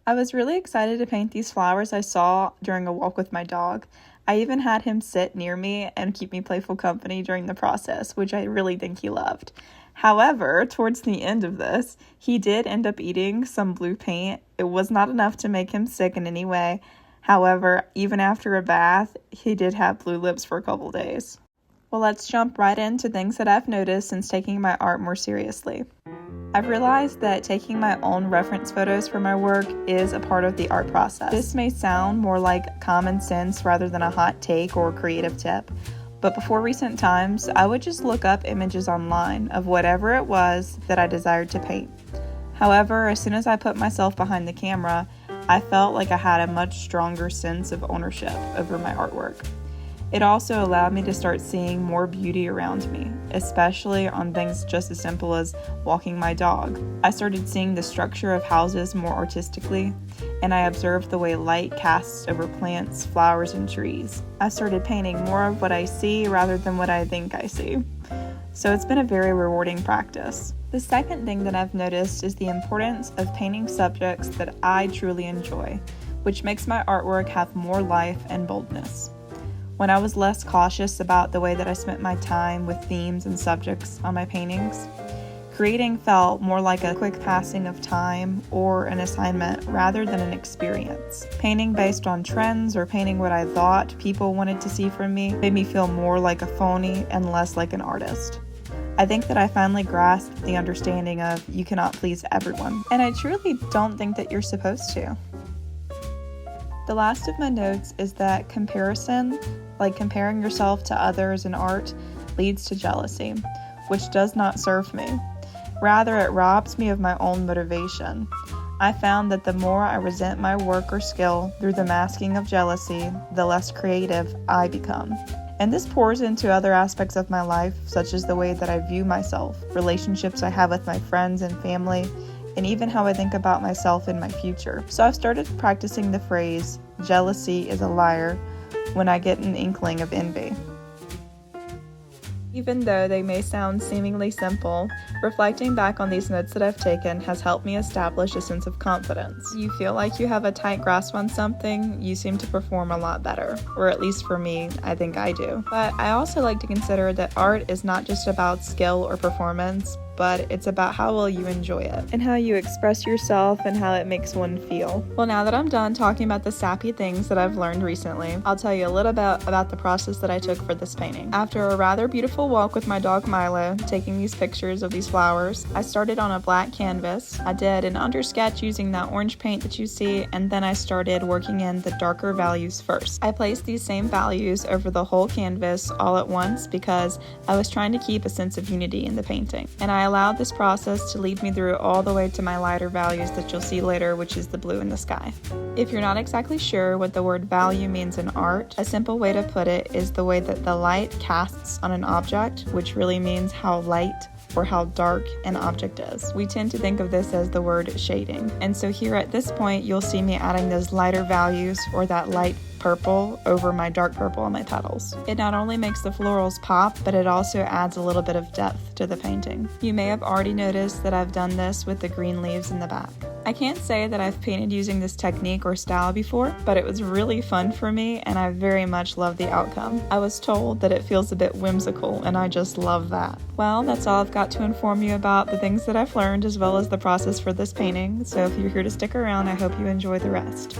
I was really excited to paint these flowers I saw during a walk with my dog. I even had him sit near me and keep me playful company during the process, which I really think he loved. However, towards the end of this, he did end up eating some blue paint. It was not enough to make him sick in any way. However, even after a bath, he did have blue lips for a couple days. Well, let's jump right into things that I've noticed since taking my art more seriously. I've realized that taking my own reference photos for my work is a part of the art process. This may sound more like common sense rather than a hot take or creative tip, but before recent times, I would just look up images online of whatever it was that I desired to paint. However, as soon as I put myself behind the camera, I felt like I had a much stronger sense of ownership over my artwork. It also allowed me to start seeing more beauty around me, especially on things just as simple as walking my dog. I started seeing the structure of houses more artistically, and I observed the way light casts over plants, flowers, and trees. I started painting more of what I see rather than what I think I see. So it's been a very rewarding practice. The second thing that I've noticed is the importance of painting subjects that I truly enjoy, which makes my artwork have more life and boldness. When I was less cautious about the way that I spent my time with themes and subjects on my paintings, creating felt more like a quick passing of time or an assignment rather than an experience. Painting based on trends or painting what I thought people wanted to see from me made me feel more like a phony and less like an artist. I think that I finally grasped the understanding of you cannot please everyone, and I truly don't think that you're supposed to. The last of my notes is that comparison, like comparing yourself to others in art, leads to jealousy, which does not serve me. Rather, it robs me of my own motivation. I found that the more I resent my work or skill through the masking of jealousy, the less creative I become. And this pours into other aspects of my life, such as the way that I view myself, relationships I have with my friends and family, and even how I think about myself in my future. So I've started practicing the phrase, jealousy is a liar, when I get an inkling of envy. Even though they may sound seemingly simple, reflecting back on these notes that I've taken has helped me establish a sense of confidence. You feel like you have a tight grasp on something, you seem to perform a lot better. Or at least for me, I think I do. But I also like to consider that art is not just about skill or performance, but it's about how well you enjoy it, and how you express yourself and how it makes one feel. Well, now that I'm done talking about the sappy things that I've learned recently, I'll tell you a little bit about the process that I took for this painting. After a rather beautiful walk with my dog Milo, taking these pictures of these flowers, I started on a black canvas. I did an undersketch using that orange paint that you see, and then I started working in the darker values first. I placed these same values over the whole canvas all at once because I was trying to keep a sense of unity in the painting, and I allowed this process to lead me through all the way to my lighter values that you'll see later, which is the blue in the sky. If you're not exactly sure what the word value means in art, a simple way to put it is the way that the light casts on an object, which really means how light or how dark an object is. We tend to think of this as the word shading. And so here at this point, you'll see me adding those lighter values or that light purple over my dark purple on my petals. It not only makes the florals pop, but it also adds a little bit of depth to the painting. You may have already noticed that I've done this with the green leaves in the back. I can't say that I've painted using this technique or style before, but it was really fun for me and I very much love the outcome. I was told that it feels a bit whimsical and I just love that. Well, that's all I've got to inform you about the things that I've learned as well as the process for this painting. So if you're here to stick around, I hope you enjoy the rest.